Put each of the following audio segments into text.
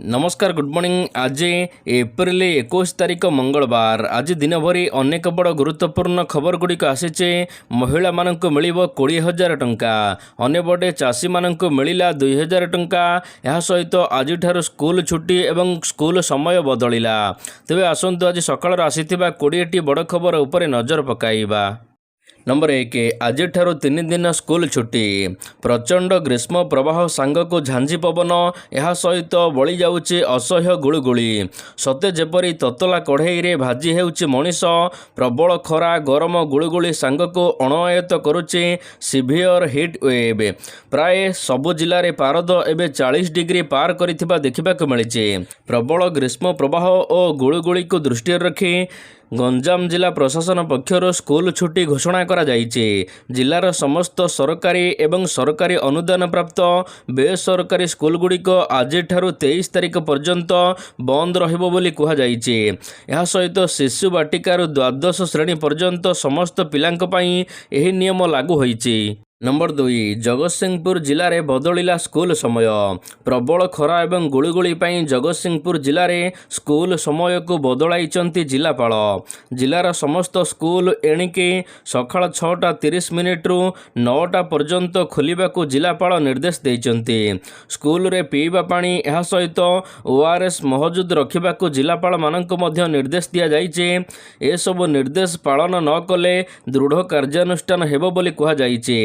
नमस्कार good morning. आज April 21 तारिख मंगलवार। आज दिन भरी अनेक बड़ गुरुत्वपूर्ण खबर गुड़िक आसीचे। महिला मानक मिलिबो 20,000 टंका, अन्य बड़े चाषी मानक मिलिला 2,000 टंका। यह सहित आज स्कूल छुट्टी एवं स्कूल समय बदलिला। तेबे आसंतु आज सकाळ आसीथिबा 20टी बड़ खबर उपरे नजर पकाइबा। नंबर 1, आज 3 दिन स्कूल छुट्टी। प्रचंड ग्रीष्म प्रवाह सांगक झांझी पवन, यह सहित बड़ी जाउची असह्य गुळुगुळी। सते जेपरी ततला कढ़ई रे भाजी हेउची मनीष। प्रबल खरा गरम गुळुगुळी सांगक अणआयत करुची सिभियर हिट वेव। प्राय सबु जिले में पारद एवं 40 डिग्री पार करिथिबा देखिबाक मिलिछि। प्रबल ग्रीष्म प्रवाह और गुळुगुळी को दृष्टि रखी गंजाम जिला प्रशासन पक्षर स्कूल छुट्टी घोषणा करा जाइछे। जिलार समस्त सरकारी एवं सरकारी अनुदान प्राप्त बेसरकारी स्कूल गुड़िक आज 23 तारिख पर्यंत बंद रहिबो बोली कुहा जाइछे। यह सहित शिशु बाटिकार द्वादश श्रेणी पर्यंत समस्त पिलांक पई एही नियम लागू होइछे। नंबर 2, जगतसिंहपुर जिले में बदलिला स्कूल समय। प्रबल खरा एवं गुळुगुळी पई जगतसिंहपुर जिले में स्कूल समय को बदलाइचंती जिलापाल। जिलार समस्त स्कूल एणिके सकाळ 6:30 रु 9टा पर्यंत खोलिबाकू जिलापाल निर्देश देइचंती। स्कूल रे पीवा पानी यह सहित ओआरएस महजूद रखिबाकू जिलापाल मानक मध्य निर्देश दिया जाइछे। ए सब निर्देश पालन न कले दृढ़ कार्यानुष्ठान हेबो बोली कुहा जाइछे।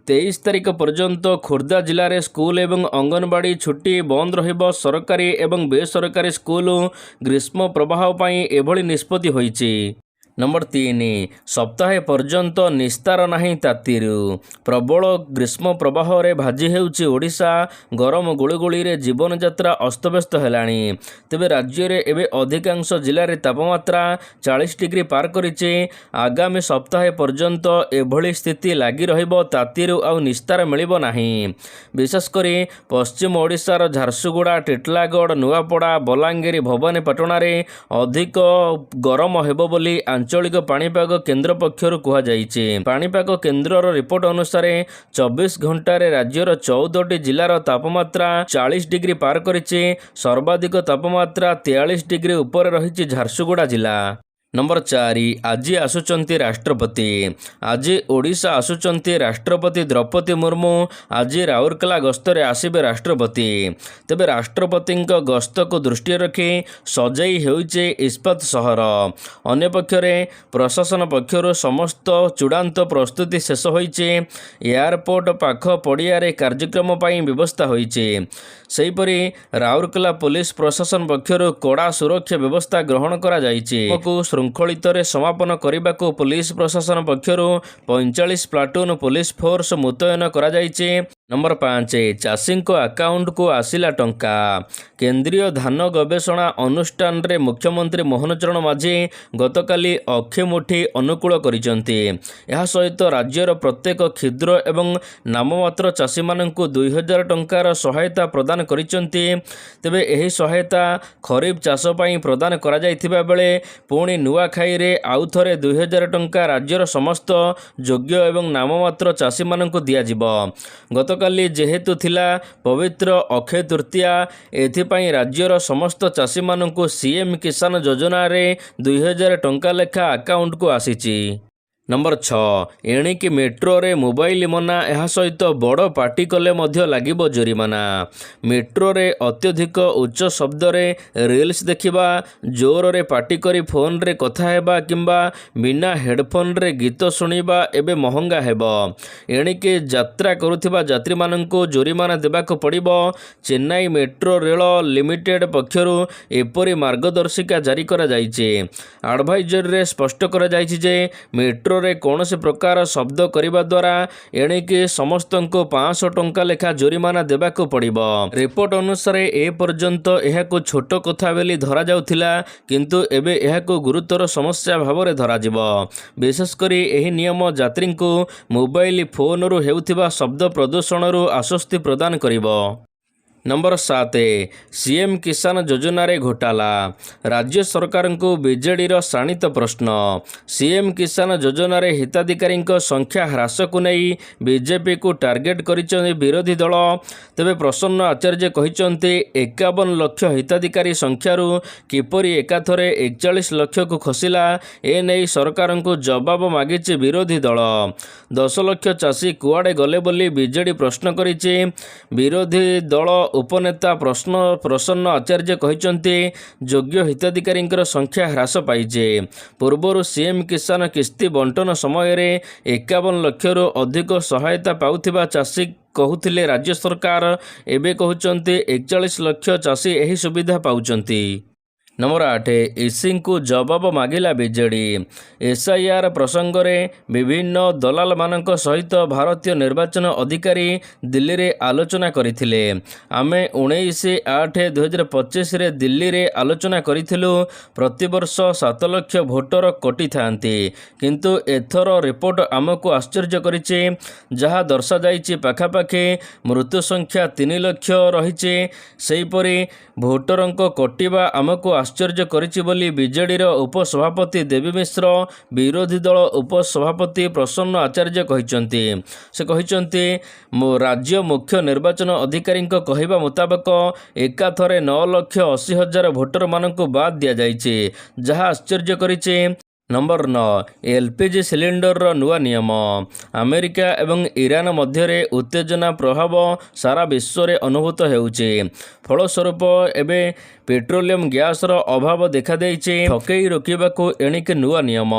23 तारिख पर्यंत खोर्धा जिले में स्कूल एवं अंगनवाड़ी छुट्टी बंद रहिबो। सरकारी एवं बेसरकारी स्कूल ग्रीष्म प्रवाह पई एभली निष्पत्ति होइछि। नंबर 3, सप्ताहे पर्यंत निस्तार नाही तातीरु। प्रबल ग्रीष्म प्रवाह रे भाजी हेउछि ओडिशा। गरम गुळुगुळी रे जीवन यात्रा अस्तव्यस्त हेलाणी। तेबे राज्य रे एबे अधिकांश जिले रे तापमात्रा 40 डिग्री पार करिछि। आगामी सप्ताहे पर्यंत एभली स्थिति लागी रहिबो। तातीरु आउ निस्तार मिलिबो नाही। विशेष करी पश्चिम ओडिशार झारसुगुड़ा, टिटलागढ़, नुआपड़ा, बलांगीर, भवानीपाटना रे अधिक गरम हेबो बोली आंचलिक पाणीपाग केन्द्र पक्षर कुहा जाइछे। पाणीपाग केन्द्रर रिपोर्ट अनुसार 24 घंटार राज्यर 14टी जिलार तापमात्रा 40 डिग्री पार करिछि। सर्वाधिक तापमात्रा 43 डिग्री उपर रहिछि झारसुगुड़ा जिला। नंबर 4, आज आसुचंती राष्ट्रपति। आज ओडिशा आसुचंती राष्ट्रपति द्रौपदी मुर्मू। आज राउरकेला गस्तरे आसिबे राष्ट्रपति। तेबे राष्ट्रपति गस्त को दृष्टि रखी सजाई होइछे इस्पात सहर। अन्य पक्षरे प्रशासन पक्षर समस्त चूड़ांत प्रस्तुति शेष होइछे। एयरपोर्ट पाख पड़िया रे कार्यक्रम पई व्यवस्था होइछे। सेहीपरि राउरकेला पुलिस प्रशासन पक्षर कड़ा सुरक्षा व्यवस्था ग्रहण करा जाइछे। श्रृंखलित समापन करने को पुलिस प्रशासन पक्षर 45 प्लाटून पुलिस फोर्स मुतयन करा जाइछे। नंबर 5, चाषी अकाउंट को आसिला टंका। केंद्रीय धान गवेषणा अनुष्ठान रे मुख्यमंत्री मोहन चरण माझी गतकाली अक्षय मुठी अनुकूल करिसंती। यह सहित राज्यर प्रत्येक क्षुद्र एवं नाममात्र चाषी माननकु 2,000 टंकार सहायता प्रदान करिसंती। तेबे एही सहायता खरीफ चाष पई प्रदान करा जाइथिबा बेले पुणी नुआखाई रे आउ थरे 2,000 टंका राज्यर समस्त योग्य एवं नाममात्र चाषी माननकु दिया जिवो। गतकाली जेहेतु थिला पवित्र अक्षय तृतीया, एथिपाई राज्यर समस्त चाषी माननकु सीएम किसान योजना रे 2,000 टंका लेखा अकाउंट को आसीची। नंबर 6, एणिकी मेट्रो रे मोबाइल मना। यह सहित बड़ पार्टी कले मध्य लागिबो जोरिमाना। मेट्रो रे अत्यधिक उच्च शब्द रे रील्स देखिबा, जोर रे पार्टी करी फोन रे कथा हेबा किंबा बिना हेडफोन रे गीत सुनिबा एबे महंगा हेबो। एणिकी यात्रा करुथिबा यात्री माननकु जोरिमाना देबाको पड़िबो। चेन्नई मेट्रो रेल लिमिटेड पक्षरु एपरि मार्गदर्शिका जारी करा जाइछे। एडवाइजरी रे स्पष्ट करा जाइछे जे मेट्रो रे कौनसी प्रकार शब्द करने द्वारा एणिके समस्त को 500 टंका लेखा जोरिमाना देबाको पड़िबो। रिपोर्ट अनुसार ए पर्यंत एहाको छोट कथा बेली धरा जाउथिला, किंतु एबे एहाको गुरुतर समस्या भावरे धरा जिवो। विशेष करी एही नियम यात्री को मोबाइल फोन रु हेउथिबा शब्द प्रदूषण रु आश्वस्ति प्रदान करिवो। नंबर 7 सीएम किसान योजन घोटाला राज्य सरकार को बीजेडी शाणित प्रश्न सीएम किसान योजन हिताधिकारी संख्या ह्रास को नहीं बीजेपी को टार्गेट कर विरोधी दल तेबे प्रसन्न आचार्य कहते 51 लाख हिताधिकारी संख्यारू किपरि एकाथरे 41 लाख को खसिला एने सरकार को जवाब मागिचे विरोधी दल 10 लाख चाषी कुआडे गले बोली बीजेडी प्रश्न करिचे विरोधी दल उपनेता प्रसन्न आचार्य कहते योग्य हिताधिकारी संख्या ह्रास पाइजे पूर्वर सीएम किसान किस्ती बंटन समय 51 लाख रु अधिक सहायता पाउथिबा चाषी कहूथिले राज्य सरकार एबे कहउचंती 41 लाख चाषी एही सुविधा पाउचंती। नंबर 8 ईसी को जवाब मागिला बीजेडी एसआईआर प्रसंग में विभिन्न दलाल मानक सहित भारतीय निर्वाचन अधिकारी दिल्ली रे आलोचना करथिले आमे 19/8/2025 रे दिल्ली रे आलोचना करिथिलु प्रतिवर्ष 7 लाख भोटर कटि थांती किंतु एथर रिपोर्ट आमको आश्चर्य करिचे जहा दर्शा जाइछि पाखापाखि मृत्यु संख्या 3 लाख रहिचे सेहीपरि भोटरंक कटिबा आमको आश्चर्य करिछि बोली बीजेडी उपसभापति देवी मिश्र विरोधी दल उपसभापति प्रसन्न आचार्य कहते से कहते राज्य मुख्य निर्वाचन अधिकारी कहवा मुताबक एकाथरे 9,80,000 भोटर मानक बाद दि जाइए जहाँ आश्चर्य करिछि। नंबर 9 एलपीजी सिलिंडर नुआ नियम अमेरिका एवं ईरान मध्य उत्तेजना प्रभाव सारा विश्व में अनुभूत होउछि फलस्वरूप एबे पेट्रोलियम गैस अभाव देखा देइछि ठकई रोकबाकू एणिक नुआ नियम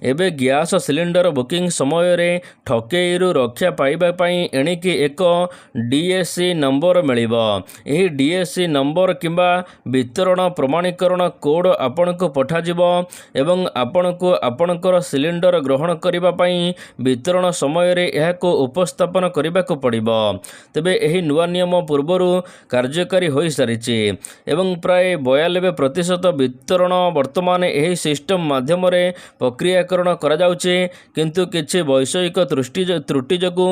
एबे गैस सिलिंडर बुकिंग समय रे ठकई रक्षा पाइबा पई एणिक एक डीएससी नंबर मिलिबो एही डीएससी नंबर किंबा वितरण प्रमाणीकरण कोड आपनको पठाजिबो एवं आपनको आपनकर सिलिंडर ग्रहण करिबा पई वितरण समय रे एहाको उपस्थापन करिबाको पड़िबो तेबे एही नुआ नियम पूर्वरु कार्यकारी होई सारिछि एवं प्राय 92% वितरण वर्तमान यही सिस्टम माध्यम प्रक्रियाकरण करा जाउछि किंतु किछि वैषयिक त्रुटि जोगु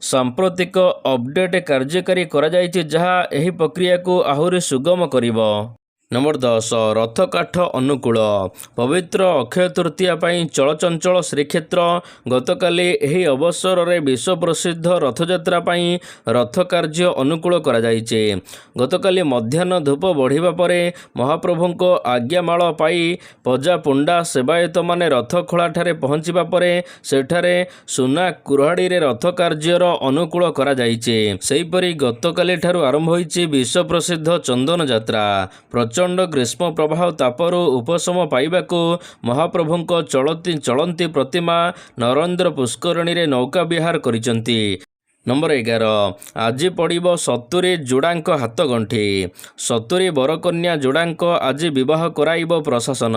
सांप्रतिक अपडेट कार्यकारी करा जाइछि जहाँ एही प्रक्रिया को आहुरी सुगम करिबो। नंबर 10 रथ काठ अनुकूल पवित्र अक्षय तृतीया पाई चलचंचल श्रीक्षेत्र गतकाली एही अवसर रे विश्व प्रसिद्ध रथयात्रा पाई रथ कार्य अनुकूल करा जाइछे गतकाली मध्याह्न धूप बढ़िबा परे महाप्रभुको आज्ञामाळ पाई पजा पुंडा सेवायत माने रथ खोला ठारे पहुंचिबा परे सेठारे सुना कुराड़ी रे रथ कार्यर अनुकूल करा जाइछे सेहीपरि गतकाली ठारू आरंभ होईछि विश्व प्रसिद्ध चंदन यात्रा प्रचंड ग्रीष्म प्रभाव तापरू उपशम पाइबाकू महाप्रभुଙ୍କ चलती प्रतिमा नरेंद्र पुष्करणी रे नौका विहार करिसंती। नंबर 11 आज पड़िबो 70 जोड़ांक हाथ गंठी 70 बरकन्या जोड़ांक आज विवाह कराइबो प्रशासन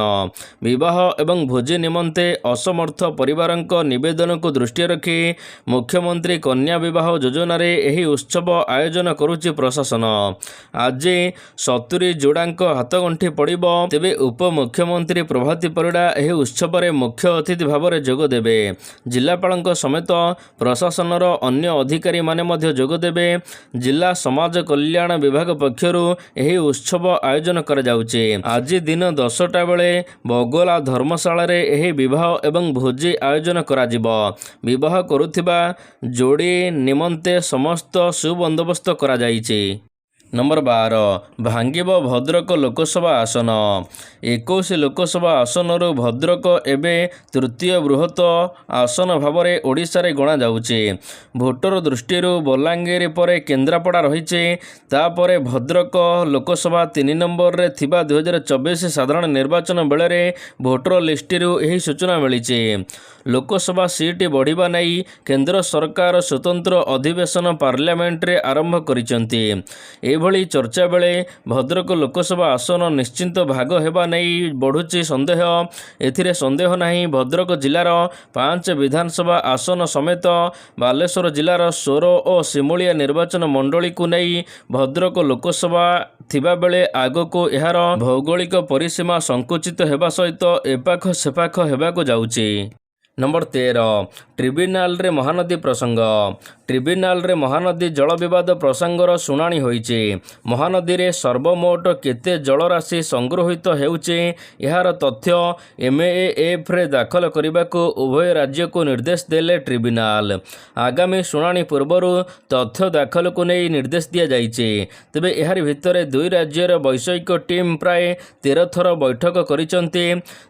विवाह एवं भोजी निमंते असमर्थ परिवारंक निवेदन को दृष्टि रखी मुख्यमंत्री कन्या विवाह योजन रे एही उत्सव आयोजन करुछि प्रशासन आज 70 जोड़ांक हाथ गंठी पड़िबो तेबे उप मुख्यमंत्री प्रभाती परिड़ा एही उत्सव रे मुख्य अतिथि भाव में जोग देबे जिलापालक समेत प्रशासन अन्य अधिकारी माने मध्य जोग देबे जिला समाज कल्याण विभाग पक्षरु एही उत्सव आयोजन करा जाउछि आज दिन 10टा बेले बगोला धर्मशाला रे एही विवाह एवं भोजी आयोजन करा जिवो विवाह करुथिबा जोड़ी निमंते समस्त सुबंदोबस्त करा जाइछि। नंबर 12 भांगिब भद्रक लोकसभा आसन 21 लोकसभा आसन भद्रक एबे तृतीय बृहत आसन भाव में ओडिशा रे गणा जाउछि भोटर दृष्टि बलांगीर पर केन्द्रापड़ा रही तापर भद्रक लोकसभा 3 नंबर रे थिबा 2024 साधारण निर्वाचन बेले भोटर लिस्टरू यही सूचना मिली लोकसभा सीट बढ़िबा नहीं केंद्र सरकार स्वतंत्र अधिवेशन पार्लियामेंट रे आरंभ करिसंती एभली चर्चा बेले भद्रक लोकसभा आसन निश्चिंत भाग हेबा नहीं बढ़ुची संदेह एथिरे संदेह नहीं भद्रक जिलार 5 विधानसभा आसन समेत बालेश्वर जिलार 16 और सिमुलिया निर्वाचन मंडली को नहीं भद्रक लोकसभा थिबा बेले आगको एहार भौगोलिक परिसीमा संकुचित हेबा सहित एपाख सेपाख हेबाको जाउची। नंबर 13 ट्रिब्यूनाल रे महानदी प्रसंग ट्रिब्यूनाल महानदी जल विवाद प्रसंगर शुणाणी होईचे। महानदी रे सर्वमोट केते जलराशि संग्रहित हेउचे यार तथ्य एमएएफ रे दाखल करने को उभय राज्य को निर्देश देले ट्रिब्यूनाल। आगामी शुणाणी पूर्वर तथ्य दाखल को नहीं निर्देश दिया जाइए। तेबे यार भितर दुई राज्यर वैषयिक टीम प्राय 13 थर बैठक करिसंते।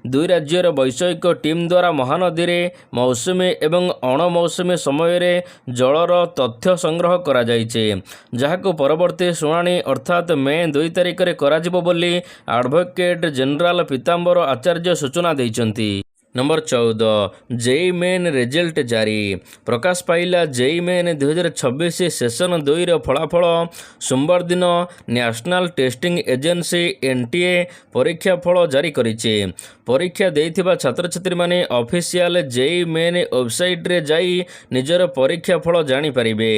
दुई राज्यर वैषयिक टीम द्वारा महानदी रे मौसुमी एवं अणमौसुमी समय रे जलर तथ्य संग्रह करा जाइछे, जहाको परवर्ती शुणाणी अर्थात मे 2 तारिख रे कराजिबो बोली एडवोकेट जनरल पीताम्बर आचार्य सूचना दैछंती। नंबर 14 जेई मेन रिजल्ट जारी। प्रकाश पाइला जेई मेन 2026 सेशन 2 फलाफल सोमवार दिन नेशनल टेस्टिंग एजेंसी एनटीए परीक्षा फल जारी करिছে। परीक्षा देइथिबा छात्र छात्री माने ऑफिशियल जेई मेन वेबसाइट रे जाई निजर परीक्षा फल जानि परिबे।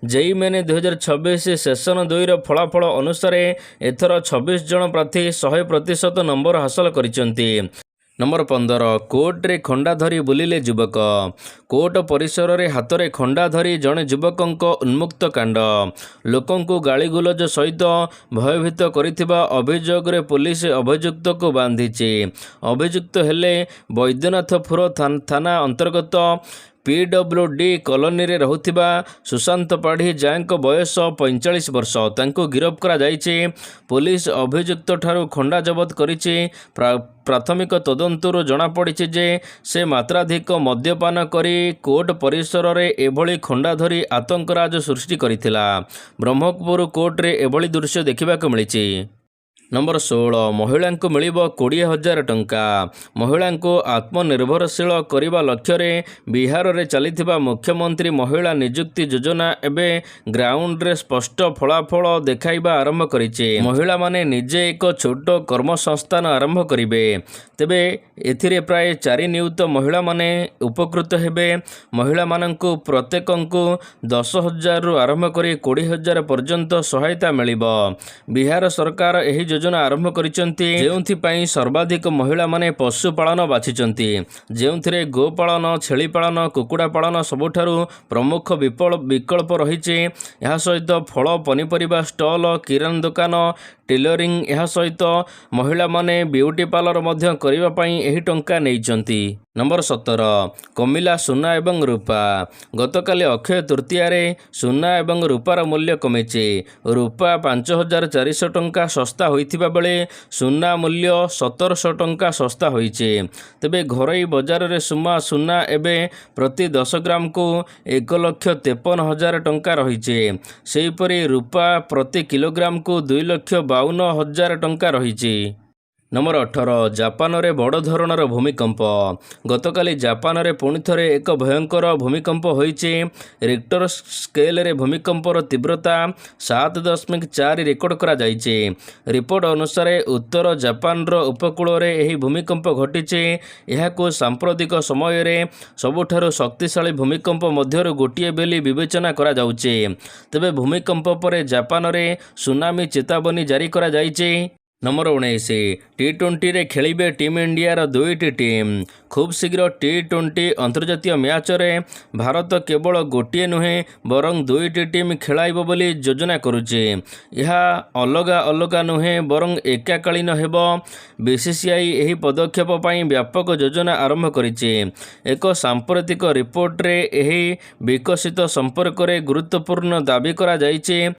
जेई मेन 2026 सेशन 2 फलाफल अनुसार एथर 26 जन प्रार्थी 100% नंबर हासिल करिसंती। नंबर 15 कोर्ट रे खंडा धरी बुलिले युवक। कोर्ट परिसर रे हाथ रे खंडा धरी जड़े युवक उन्मुक्त कांड लोकंकु गालीगुलज सहित भयभीत करिथिबा अभियोग रे पुलिस अभियुक्त को बांधिचे। अभियुक्त हेले बैद्यनाथपुर थाना अंतर्गत पीडब्ल्यूडी कॉलोनी रे रहुथिबा सुशांत पाढ़ी जायक बयस 45 वर्ष तांको गिरफ्त करा जाइछे। पुलिस अभियुक्त ठारू खंडा जबत करिछे। प्राथमिक तदंतरु जना पड़िछे जे से मात्राधिक मद्यपान करी कोर्ट परिसर रे एभली खंडा धरी आतंकराज सृष्टि करिथिला। ब्रह्मपुर कोर्ट रे एभली दृश्य देखिबाक मिलिछे। नंबर 16 महिला को मिलिब 20,000 टंका। महिला को आत्मनिर्भरशील करने लक्ष्य रे बिहार रे चलिथिबा मुख्यमंत्री महिला नियुक्ति योजना एबे ग्राउंड रे स्पष्ट फलाफल देखाइबा आरंभ करिचे। महिला माने निजे एक छोट कर्म संस्थान आरंभ करिवे। तेबे एथिरे प्राय 4 नियुक्त महिला माने उपकृत हेबे। महिला माननकु प्रत्येकंकु 10,000 रु आरंभ करी 20,000 पर्यंत सहायता मिलिबो। बिहार सरकार एही योजना आरंभ करिसंती जेउंथि सर्वाधिक महिला माने पशुपालन बाछिचंती, जेउंथिरे गोपालन, छेली पालन, कुकुड़ा पालन सबुठारु प्रमुख विकल्प रहिचे। यह सहित फल पनीपरिबा स्टॉल, किराना दुकान, टेलरिंग, यह सहित महिला माने ब्यूटी पार्लर मध्य करिबा पई एही टंका नेइचंती। नंबर 17 कमिला सुना एवं रूपा। गतकाली अक्षय तृतीया रे सुना एवं रूपार मूल्य कमिचे। रूपा 5,400 टंका सस्ता होइथिबा बेले सुना मूल्य 1,700 टंका सस्ता होइचे। तेबे घरोई बाजार रे सुना एबे प्रति 10 ग्राम को 1,53,000 टंका रहिचे। सेहिपरि रूपा प्रति किलोग्राम को 2,52,000 टंका रहिचे। नंबर 18 जापान रे बड़ धरणर भूमिकंप। गतकाली जापान रे पुणी थरे एक भयंकर भूमिकंप होइचे। रिक्टर स्केल रे भूमिकंपर तीव्रता 7.4 रेकर्ड करा जाइचे। रिपोर्ट अनुसार उत्तर जापान रो उपकूल रे एही भूमिकंप घटिचे। एहाको सांप्रतिक समय रे सबुठारु शक्तिशाली भूमिकंप मध्यरु गोटिए बेली विवेचना करा जाउचे। तबे भूमिकंप परे जापान रे सुनामी चेतावनी जारी करा जाइचे। नंबर 19 टी20 रे खेलिबे टीम इंडिया रो 2टी टीम। खूब शीघ्र टी20 अंतर्जातीय मैच रे भारत केवल गोटिए नुहे बरं 2टी टीम खेलाइबो बोली योजना करुचे। यह अलगा अलगा नुहे बरं एकाकालीन हेबो। बीसीसीआई एही पदक्षेप पई व्यापक योजना आरंभ करिचे। एक सांप्रतिक रिपोर्ट रे एही विकसित संपर्क रे गुरुत्वपूर्ण दाबी करा जाइचे।